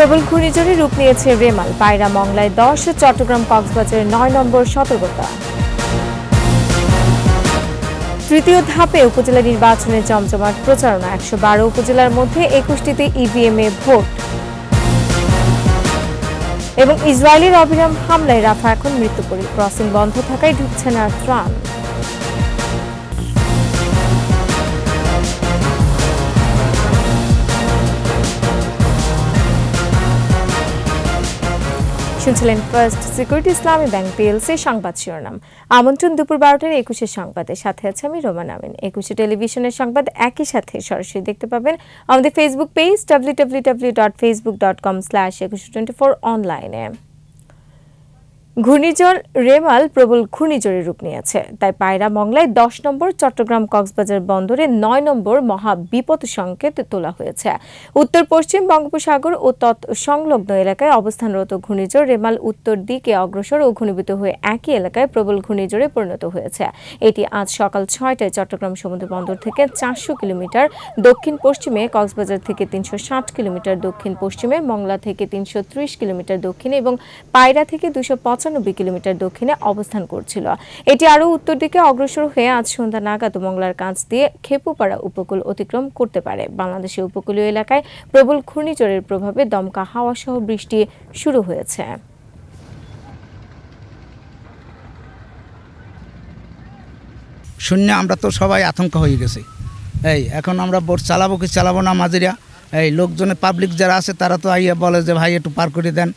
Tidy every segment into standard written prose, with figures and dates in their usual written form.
প্রবল ঘূর্ণিঝড়ে রূপ নিয়েছে রেমাল, পায়রা মংলায় 10, চট্টগ্রাম কক্সবাজারে 9 নম্বর সতর্কতা। তৃতীয় ধাপে উপজেলা নির্বাচনে জমজমাট প্রচারণা, 112 উপজেলার মধ্যে 21টিতে ইভিএমে ভোট। এবং ইসরায়েলের অবিরাম হামলায় রাফা এখন মৃত্যুপরী, ক্রসিং বন্ধ থাকায় ঢুকছে না ত্রাণ। শুনছিলেন ফার্স্ট সিকিউরিটি ইসলামী ব্যাংক পিএলসি সংবাদ শিরোনাম। আমন্ত্রণ দুপুর 12টার 21 সংবাদে, সাথে আছে আমি রোমান আমিন। 21 টেলিভিশনের সংবাদ একই সাথে সরাসরি দেখতে পাবেন আমাদের ফেসবুক পেজ www.facebook.com/2124 অনলাইনে। ঘূর্ণিঝড় রেমাল প্রবল ঘূর্ণিঝড়ে রূপ নিয়েছে, তাই পায়রা মংলায় 10 নম্বর, চট্টগ্রাম কক্সবাজার বন্দরে 9 নম্বর মহা বিপদ সংকেত তোলা হয়েছে। উত্তর পশ্চিম বঙ্গোপসাগর ও তৎসংলগ্ন এলাকায় অবস্থানরত ঘূর্ণিঝড় রেমাল উত্তর দিকে অগ্রসর ও ঘনীভূত হয়ে একই এলাকায় প্রবল ঘূর্ণিঝড়ে পরিণত হয়েছে। এটি আজ সকাল 6টায় চট্টগ্রাম সমুদ্র বন্দর থেকে 400 কিলোমিটার দক্ষিণ পশ্চিমে, কক্সবাজার থেকে 360 কিলোমিটার দক্ষিণ পশ্চিমে, মংলা থেকে 330 কিলোমিটার দক্ষিণে এবং পায়রা থেকে 295 কিলোমিটার দক্ষিণে অবস্থান করছিল। এটি আরও উত্তর দিকে অগ্রসর হয়ে আজ সন্ধ্যা নাগাদ মংলার কাছ দিয়ে খেপুপাড়া উপকূল অতিক্রম করতে পারে। বাংলাদেশের উপকূলীয় এলাকায় প্রবল ঘূর্ণিঝড়ের প্রভাবে দমকা হাওয়া সহ বৃষ্টি শুরু হয়েছে। শূন্য আমরা তো সবাই আতঙ্ক হয়ে গেছে। এখন আমরা বোট চালাবো কি চালাবো না, মাঝিরা লোকজনের পাবলিক যারা আছে তারা তো আইয়া বলে যে ভাই একটু পার করে দেন,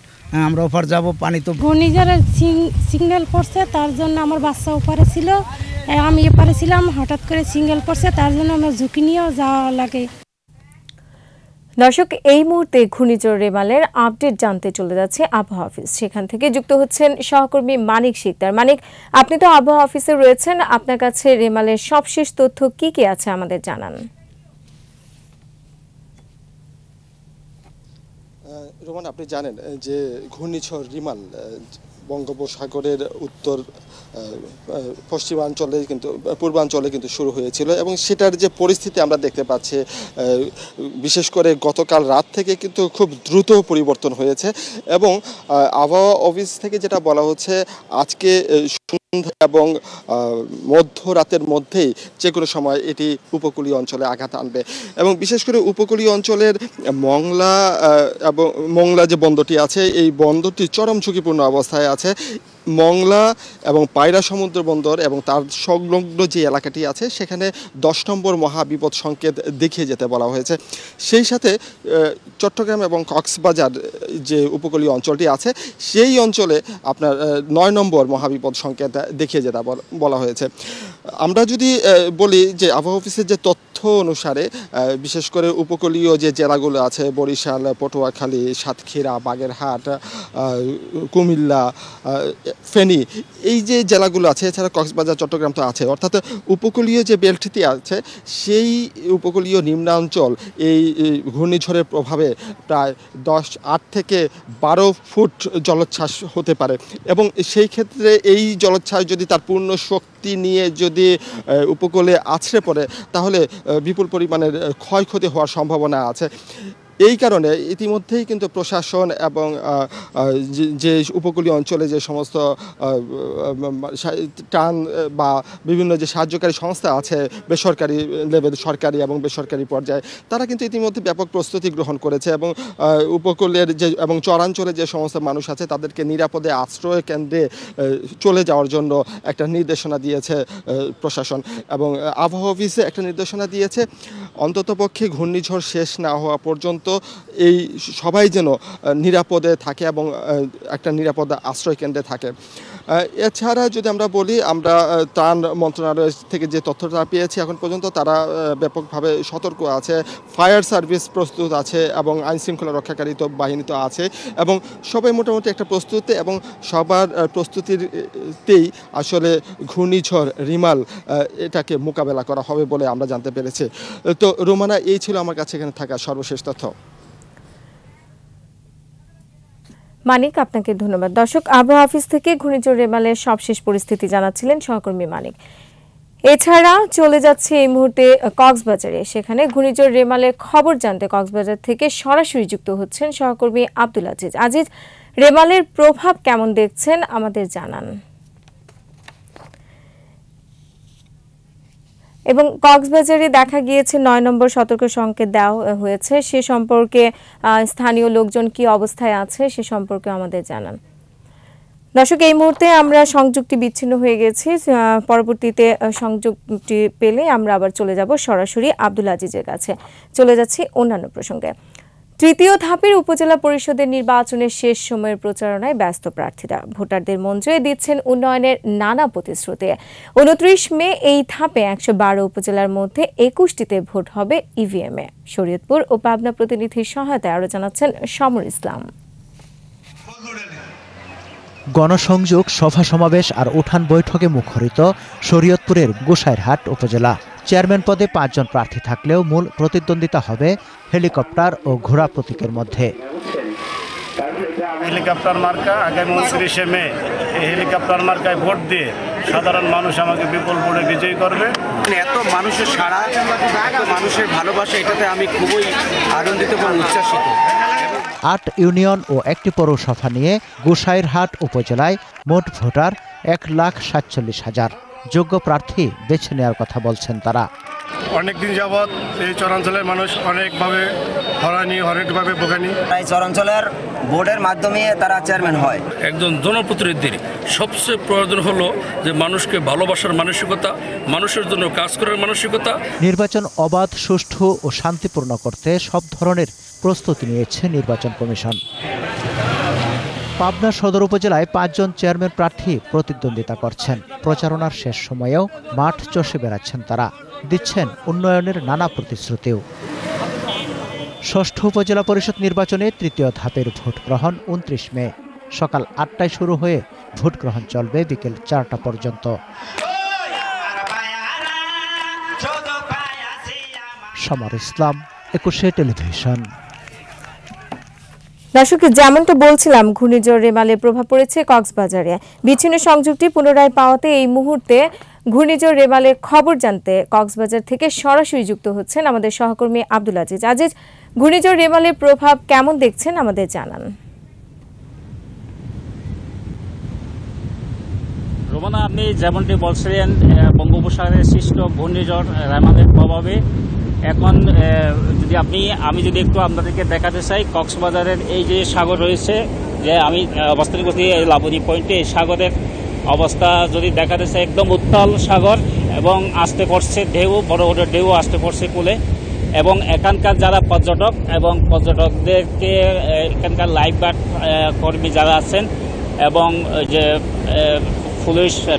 আমরা ওপার যাব। পানি তো ঘূর্ণিঝড়ের সিগন্যাল পড়ছে, তার জন্য আমার বাচ্চা ওপারে ছিল, আমি এপারে ছিলাম, হঠাৎ করে সিগন্যাল পড়ছে, তার জন্য আমার ঝুঁকি নিয়েও যাওয়া লাগে। দর্শক, এই মুহূর্তে ঘূর্ণিঝড় রেমালের আপডেট জানতে চলে যাচ্ছে আবহাওয়া অফিস। সেখান থেকে যুক্ত হচ্ছেন সহকর্মী মানিক শিকদার। মানিক, আপনি তো আবহাওয়া অফিসে রয়েছেন, আপনার কাছে রেমালের সবশেষ তথ্য কি কি আছে আমাদের জানান। রোমান, আপনি জানেন যে ঘূর্ণিঝড় রিমাল বঙ্গোপসাগরের উত্তর পশ্চিমাঞ্চলে কিন্তু পূর্বাঞ্চলে কিন্তু শুরু হয়েছিল এবং সেটার যে পরিস্থিতি আমরা দেখতে পাচ্ছি, বিশেষ করে গতকাল রাত থেকে কিন্তু খুব দ্রুত পরিবর্তন হয়েছে এবং আবহাওয়া অফিস থেকে যেটা বলা হচ্ছে আজকে সন্ধ্যা এবং মধ্যরাতের মধ্যেই যে কোনো সময় এটি উপকূলীয় অঞ্চলে আঘাত আনবে এবং বিশেষ করে উপকূলীয় অঞ্চলের মংলা যে বন্দরটি আছে, এই বন্দরটি চরম ঝুঁকিপূর্ণ অবস্থায় আছে। মংলা এবং পায়রা সমুদ্র বন্দর এবং তার সংলগ্ন যে এলাকাটি আছে সেখানে 10 নম্বর মহাবিপদ সংকেত দেখিয়ে যেতে বলা হয়েছে। সেই সাথে চট্টগ্রাম এবং কক্সবাজার যে উপকূলীয় অঞ্চলটি আছে সেই অঞ্চলে আপনার 9 নম্বর মহাবিপদ সংকেত দেখিয়ে যেতে বলা হয়েছে। আমরা যদি বলি যে আবহাওয়া অফিসের যে তথ্য অনুসারে বিশেষ করে উপকূলীয় যে জেলাগুলো আছে, বরিশাল, পটুয়াখালী, সাতক্ষীরা, বাগেরহাট, কুমিল্লা, ফেনী, এই যে জেলাগুলো আছে, এছাড়া কক্সবাজার, চট্টগ্রাম তো আছে, অর্থাৎ উপকূলীয় যে বেল্টটি আছে সেই উপকূলীয় নিম্নাঞ্চল এই ঘূর্ণিঝড়ের প্রভাবে প্রায় 8 থেকে 12 ফুট জলোচ্ছ্বাস হতে পারে এবং সেই ক্ষেত্রে এই জলোচ্ছ্বাস যদি তার পূর্ণ শক্তি নিয়ে যদি উপকূলে আছড়ে পড়ে তাহলে বিপুল পরিমাণের ক্ষয়ক্ষতি হওয়ার সম্ভাবনা আছে। এই কারণে ইতিমধ্যেই কিন্তু প্রশাসন এবং যে উপকূলীয় অঞ্চলে যে সমস্ত ত্রাণ বা বিভিন্ন যে সাহায্যকারী সংস্থা আছে, বেসরকারি লেভেল, সরকারি এবং বেসরকারি পর্যায়ে, তারা কিন্তু ইতিমধ্যে ব্যাপক প্রস্তুতি গ্রহণ করেছে এবং উপকূলের যে এবং চরাঞ্চলে যে সমস্ত মানুষ আছে তাদেরকে নিরাপদে আশ্রয় কেন্দ্রে চলে যাওয়ার জন্য একটা নির্দেশনা দিয়েছে প্রশাসন এবং আবহাওয়া অফিসে একটা নির্দেশনা দিয়েছে অন্ততপক্ষে ঘূর্ণিঝড় শেষ না হওয়া পর্যন্ত এই সবাই যেন নিরাপদে থাকে এবং একটা নিরাপদ আশ্রয় কেন্দ্রে থাকে। এছাড়া যদি আমরা বলি, আমরা ত্রাণ মন্ত্রণালয় থেকে যে তথ্যটা পেয়েছি এখন পর্যন্ত, তারা ব্যাপকভাবে সতর্ক আছে, ফায়ার সার্ভিস প্রস্তুত আছে এবং আইনশৃঙ্খলা রক্ষাকারী তো বাহিনী তো আছে এবং সবাই মোটামুটি একটা প্রস্তুতি এবং সবার প্রস্তুতিতেই আসলে ঘূর্ণিঝড় রিমাল এটাকে মোকাবেলা করা হবে বলে আমরা জানতে পেরেছি। তো রোমানা, এই ছিল আমার কাছে এখানে থাকা সর্বশেষ তথ্য। মানিক, আপনাকে ধন্যবাদ। দর্শক, আবহাওয়া অফিস থেকে ঘূর্ণিঝড় রেমালের সবশেষ পরিস্থিতি জানাচ্ছিলেন সহকর্মী মানিক। এছাড়া চলে যাচ্ছে এই মুহূর্তে কক্সবাজারে, সেখানে ঘূর্ণিঝড় রেমালের খবর জানতে কক্সবাজার থেকে সরাসরি যুক্ত হচ্ছেন সহকর্মী আব্দুল আজিজ। আজিজ, রেমালের প্রভাব কেমন দেখছেন আমাদের জানান। এবং কক্সবাজারে দেখা গিয়েছে ৯ নম্বর সতর্ক সংকেত দেওয়া হয়েছে, সে সম্পর্কে স্থানীয় লোকজন কি অবস্থায় আছে সে সম্পর্কে আমাদের জানান। দর্শক, এই মুহূর্তে আমরা সংযুক্তি বিচ্ছিন্ন হয়ে গেছি, পরবর্তীতে সংযুক্তি পেলে আমরা আবার চলে যাব সরাসরি আব্দুল আজিজের কাছে। চলে যাচ্ছি অন্যান্য প্রসঙ্গে। তৃতীয় ধাপের উপজেলা পরিষদের নির্বাচনের শেষ সময়ের প্রচারণায় ব্যস্ত প্রার্থীরা ভোটারদের মন জয়ে দিচ্ছেন উন্নয়নের নানা প্রতিশ্রুতি। 29 মে এই ধাপে 112 উপজেলার মধ্যে 21টিতে ভোট হবে ইভিএমে। শরীয়তপুর ও পাবনা প্রতিনিধির সহায়তায় আরো জানাচ্ছেন সমর ইসলাম। গণসংযোগ, সভা সমাবেশ আর উঠান বৈঠকে মুখরিত শরীয়তপুরের গোসাইরহাট উপজেলা। চেয়ারম্যান পদে 5 জন প্রার্থী থাকলেও মূল প্রতিদ্বন্দ্বিতা হবে হেলিকপ্টার ও ঘোড়া প্রতীকের মধ্যে। হেলিকপ্টার মার্কা আগামী 29 মে এই হেলিকপ্টার মার্কায় ভোট দিয়ে সাধারণ মানুষ আমাকে বিপুল ভোটে বিজয়ী করবে। এত মানুষের সাড়া, এত মানুষের ভালোবাসা, এটাতে আমি খুবই আনন্দিত এবং উচ্ছ্বাসিত। 8 ইউনিয়ন ও একটি পৌরসভা নিয়ে গোসাইরহাট উপজেলায় মোট ভোটার 1,47,000। যোগ্য প্রার্থী বেছে নেওয়ার কথা বলছেন তারা। অনেকদিন যাবৎ এই চরাঞ্চলের মানুষ অনেকভাবে হয়রানি, অনেকভাবে ভোগানি। এই চরাঞ্চলের বোর্ডের মাধ্যমে তারা চেয়ারম্যান হয়। একজন জনপ্রতিনিধির সবচেয়ে প্রয়োজন হলো যে মানুষকে ভালোবাসার মানসিকতা, মানুষের জন্য কাজ করার মানসিকতা। নির্বাচন অবাধ, সুষ্ঠু ও শান্তিপূর্ণ করতে সব ধরনের প্রস্তুতি নিয়েছে নির্বাচন কমিশন। পাবনা সদর উপজেলায় 5 জন চেয়ারম্যান প্রার্থী প্রতিদ্বন্দ্বিতা করছেন। প্রচারণার শেষ সময়েও মাঠ চষে বেড়াচ্ছেন তারা, দিচ্ছেন উন্নয়নের নানা প্রতিশ্রুতিও। ষষ্ঠ উপজেলা পরিষদ নির্বাচনে তৃতীয় ধাপের ভোট গ্রহণ 29 মে সকাল 8টায় শুরু হয়ে ভোট গ্রহণ চলবে বিকেল 4টা পর্যন্ত। সমর ইসলাম, 21 টেলিভিশন। দর্শক, যেমনটা বলছিলাম, ঘূর্ণিঝড় রেমালের প্রভাব পড়েছে কক্সবাজারে। বিচ্ছিন্ন সংযুক্তি পুনরায় পাওয়াতে এই মুহূর্তে ঘূর্ণিঝড় রেমালের খবর জানতে কক্সবাজার থেকে সরাসরি যুক্ত হচ্ছেন আমাদের সহকর্মী আব্দুল আজিজ। আজিজ, ঘূর্ণিঝড় রেমালের প্রভাব কেমন দেখছেন আমাদের জানান। রোমানা, আপনি যেমনটি বলছিলেন, বঙ্গোপসাগরে সৃষ্ট ঘূর্ণিঝড় রেমালের প্রভাবে এখন আমি যদি একটু আপনাদেরকে দেখাতে চাই, কক্সবাজারের এই যে সাগর রয়েছে, যে আমি অবস্থান করছি এই লাবণী পয়েন্টে, এই সাগরের অবস্থা যদি দেখাতে চাই, একদম উত্তাল সাগর এবং আসতে পড়ছে ঢেউ, বড় বড় ঢেউ আসতে পড়ছে কুলে। এবং এখানকার যারা পর্যটক এবং পর্যটকদেরকে এখানকার লাইফ গার্ড কর্মী যারা আছেন এবং যে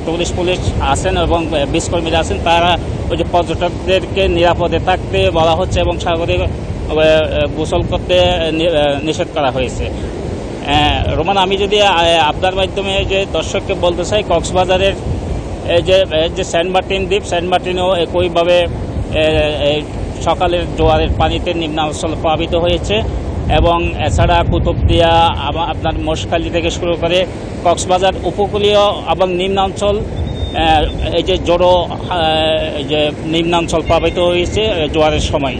টুরিস্ট পুলিশ আছেন এবং বিচ কর্মীরা আছেন, তারা ওই যে পর্যটকদেরকে নিরাপদে থাকতে বলা হচ্ছে এবং সাগরে গোসল করতে নিষেধ করা হয়েছে। রোমান, আমি যদি আপনার মাধ্যমে যে দর্শককে বলতে চাই, কক্সবাজারের যে সেন্ট মার্টিন দ্বীপ, সেন্ট মার্টিনও একইভাবে সকালের জোয়ারের পানিতে নিম্নাঞ্চল প্লাবিত হয়েছে এবং এছাড়া কুতুবদিয়া, আপনার মশখালী থেকে শুরু করে কক্সবাজার উপকূলীয় এবং নিম্নাঞ্চল, এই যে জড়ো যে নিম্নাঞ্চল প্লাবিত হয়েছে জোয়ারের সময়।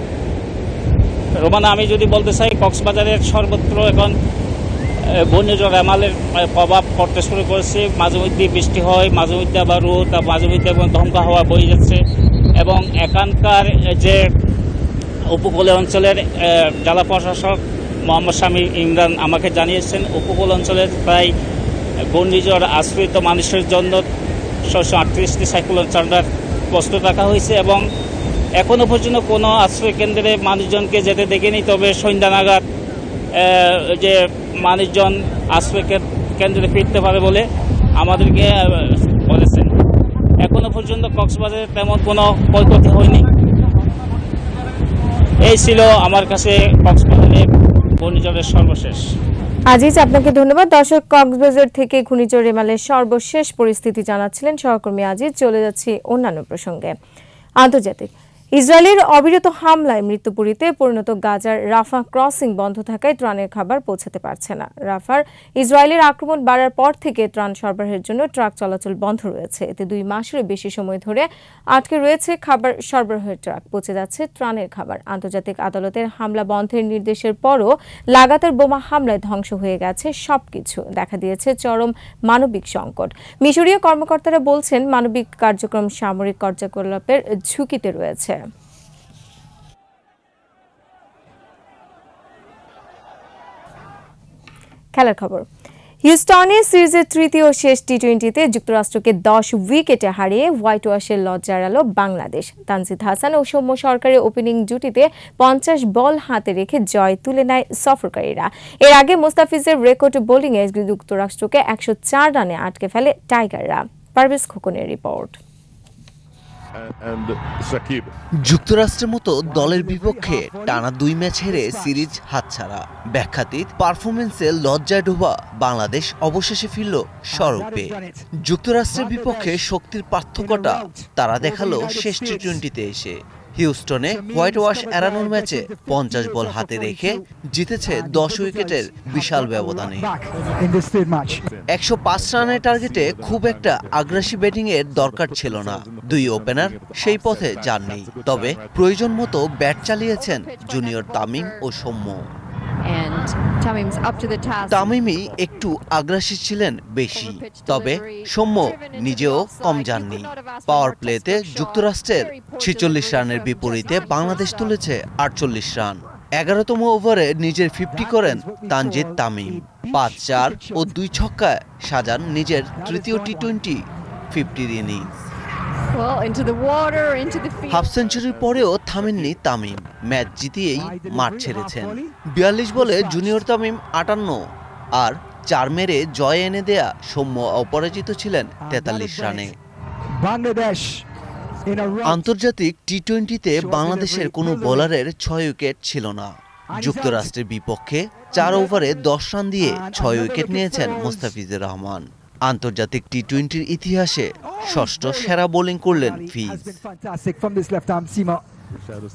রোমানা, আমি যদি বলতে চাই, কক্সবাজারের সর্বত্র এখন ঘূর্ণিঝড় রেমালের প্রভাব পড়তে শুরু করেছে। মাঝে মধ্যে বৃষ্টি হয়, মাঝে মধ্যে আবার রোদ, মাঝে মধ্যে এবং দমকা হাওয়া বয়ে যাচ্ছে। এবং এখানকার যে উপকূলীয় অঞ্চলের জেলা প্রশাসক মোহাম্মদ শামী ইমরান আমাকে জানিয়েছেন, উপকূল অঞ্চলের প্রায় ঘূর্ণিঝড় আশ্রিত মানুষের জন্য 638টি সাইক্লোন চার্টার প্রস্তুত রাখা হয়েছে এবং এখনও পর্যন্ত কোনো আশ্রয় কেন্দ্রে মানুষজনকে যেতে দেখেনি। তবে সন্ধ্যা নাগাদ যে মানুষজন আশ্রয় কেন্দ্রে ফিরতে পারে বলে আমাদেরকে বলেছেন। এখনও পর্যন্ত কক্সবাজারে তেমন কোনো ক্ষয়ক্ষতি হয়নি। এই ছিল আমার কাছে কক্সবাজারে ঘূর্ণিঝড়ের সর্বশেষ। আজিজ, আপনাকে ধন্যবাদ। দর্শক, কক্সবাজার থেকে ঘূর্ণিঝড় রেমালের সর্বশেষ পরিস্থিতি জানাচ্ছিলেন সহকর্মী আজিজ। চলে যাচ্ছি অন্যান্য প্রসঙ্গে। আন্তর্জাতিক ইসরায়েলের অবিরত হামলায় মৃত্যুপুরীতে পরিণত গাজার রাফা ক্রসিং বন্ধ থাকায় ত্রাণের খাবার পৌঁছাতে পারছে না। রাফার ইসরায়েলের আক্রমণ বাড়ার পর থেকে ত্রাণ সরবরাহের জন্য ট্রাক চলাচল বন্ধ রয়েছে। এতে 2 মাসেরও বেশি সময় ধরে আটকে রয়েছে খাবার সরবরাহের ট্রাক। পৌঁছে যাচ্ছে ত্রাণের খাবার। আন্তর্জাতিক আদালতের হামলা বন্ধের নির্দেশের পরও লাগাতার বোমা হামলায় ধ্বংস হয়ে গেছে সবকিছু। দেখা দিয়েছে চরম মানবিক সংকট। মিশরীয় কর্মকর্তারা বলছেন মানবিক কার্যক্রম সামরিক কার্যকলাপের ঝুঁকিতে রয়েছে। খেলার খবর। হিউস্টনে সিরিজের তৃতীয় ও শেষ টি-20তে যুক্তরাষ্ট্রকে 10 উইকেটে হারিয়ে হোয়াইট ওয়াশের লজ্জা এড়ালো বাংলাদেশ। তানজিদ হাসান ও সৌম্য সরকারের ওপেনিং জুটিতে 50 বল হাতে রেখে জয় তুলে নেয় সফরকারীরা। এর আগে মোস্তাফিজের রেকর্ড বোলিংয়ে যুক্তরাষ্ট্রকে 104 রানে আটকে ফেলে টাইগাররা। পারভেজ খোকনের রিপোর্ট। যুক্তরাষ্ট্রের মতো দলের বিপক্ষে টানা 2 ম্যাচ হেরে সিরিজ হাতছাড়া। ব্যাখ্যাতীত পারফরমেন্সে লজ্জায় ডোবা বাংলাদেশ অবশেষে ফিরল স্বরূপে। যুক্তরাষ্ট্রের বিপক্ষে শক্তির পার্থক্যটা তারা দেখালো শেষ টি-20তে এসে। হিউস্টনে হোয়াইট ওয়াশ এড়ানোর ম্যাচে 50 বল হাতে রেখে জিতেছে 10 উইকেটের বিশাল ব্যবধানে। 105 রানের টার্গেটে খুব একটা আগ্রাসী ব্যাটিংয়ের দরকার ছিল না। 2 ওপেনার সেই পথে যাননি, তবে প্রয়োজন মতো ব্যাট চালিয়েছেন জুনিয়র তামিম ও সৌম্য। তামিমই একটু আগ্রাসী ছিলেন বেশি, তবে সৌম্য নিজেও কম যাননি। পাওয়ার প্লেতে যুক্তরাষ্ট্রের 46 রানের বিপরীতে বাংলাদেশ তুলেছে 48 রান। 11তম ওভারে নিজের 50 করেন তানজিদ তামিম। 5-4 ও 2 ছক্কায় সাজান নিজের তৃতীয় টি-20 50 ইনিংস। হাফ সেঞ্চুরির পরেও থামেননি তামিম। ম্যাচ জিতিয়েই মাঠ ছেড়েছেন। 42 বলে জুনিয়র তামিম 58 আর 4 মেরে জয় এনে দেয়া সৌম্য অপরাজিত ছিলেন 43 রানে। আন্তর্জাতিক টি-20তে বাংলাদেশের কোনো বোলারের 6 উইকেট ছিল না। যুক্তরাষ্ট্রের বিপক্ষে 4 ওভারে 10 রান দিয়ে 6 উইকেট নিয়েছেন মোস্তাফিজুর রহমান। আন্তর্জাতিক টি-20র ইতিহাসে 6ষ্ঠ সেরা বোলিং করলেন ফিজ।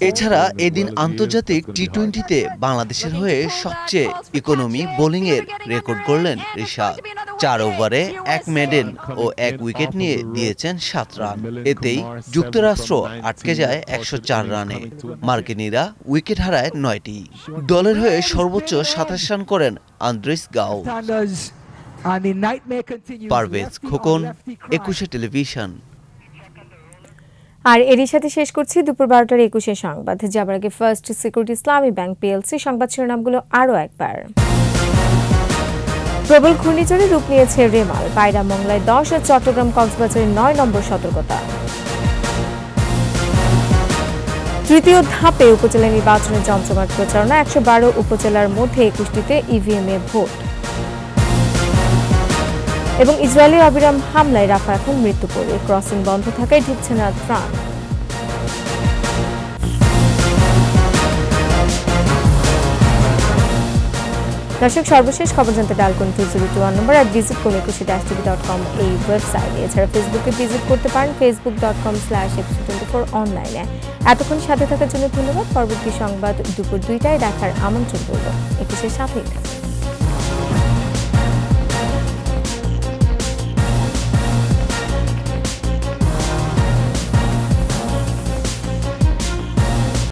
এছাড়া এদিন আন্তর্জাতিক টি-20তে বাংলাদেশের হয়ে সবচেয়ে ইকোনমি বোলিংয়ের রেকর্ড করলেন রিশাদ। 4 ওভারে 1 মেডেন ও 1 উইকেট নিয়ে দিয়েছেন 7 রান। এতেই যুক্তরাষ্ট্র আটকে যায় 104 রানে। মার্কিনীরা উইকেট হারায় 9টি। দলের হয়ে সর্বোচ্চ 27 রান করেন আন্দ্রেস গাও। পারভেজ খোকন, 21 টেলিভিশন। আর এরই সাথে শেষ করছি দুপুর 12টার 21 সংবাদ। যাবার আগে ফার্স্ট সিকিউরিটি ইসলামী ব্যাংক পিএলসি সংবাদ শিরোনামগুলো আরও একবার। প্রবল ঘূর্ণিঝড়ে রূপ নিয়েছে রেমাল। পায়রা মংলায় 10 ও চট্টগ্রাম কক্সবাজারে 9 নম্বর সতর্কতা। তৃতীয় ধাপে উপজেলা নির্বাচনের জমজমাট প্রচারণা। 112 উপজেলার মধ্যে 21টিতে ইভিএমে ভোট। এবং ইসরায়েলের অবিরাম হামলায় রাফা এখন মৃত্যুপুরী। ক্রসিং বন্ধ থাকায় ঢুকছে না ত্রাণ। দর্শক, সর্বশেষ খবর জানতে ডায়াল করুন 2021 নম্বর আর ভিজিট করুন 21-tv.com এই ওয়েবসাইটে। এছাড়া ফেসবুকে ভিজিট করতে পারেন facebook.com/episode24 অনলাইনে। এতক্ষণ সাথে থাকার জন্য ধন্যবাদ। পরবর্তী সংবাদ দুপুর 2টায় দেখার আমন্ত্রণ রইল। 21-এর সাথেই থাকুন।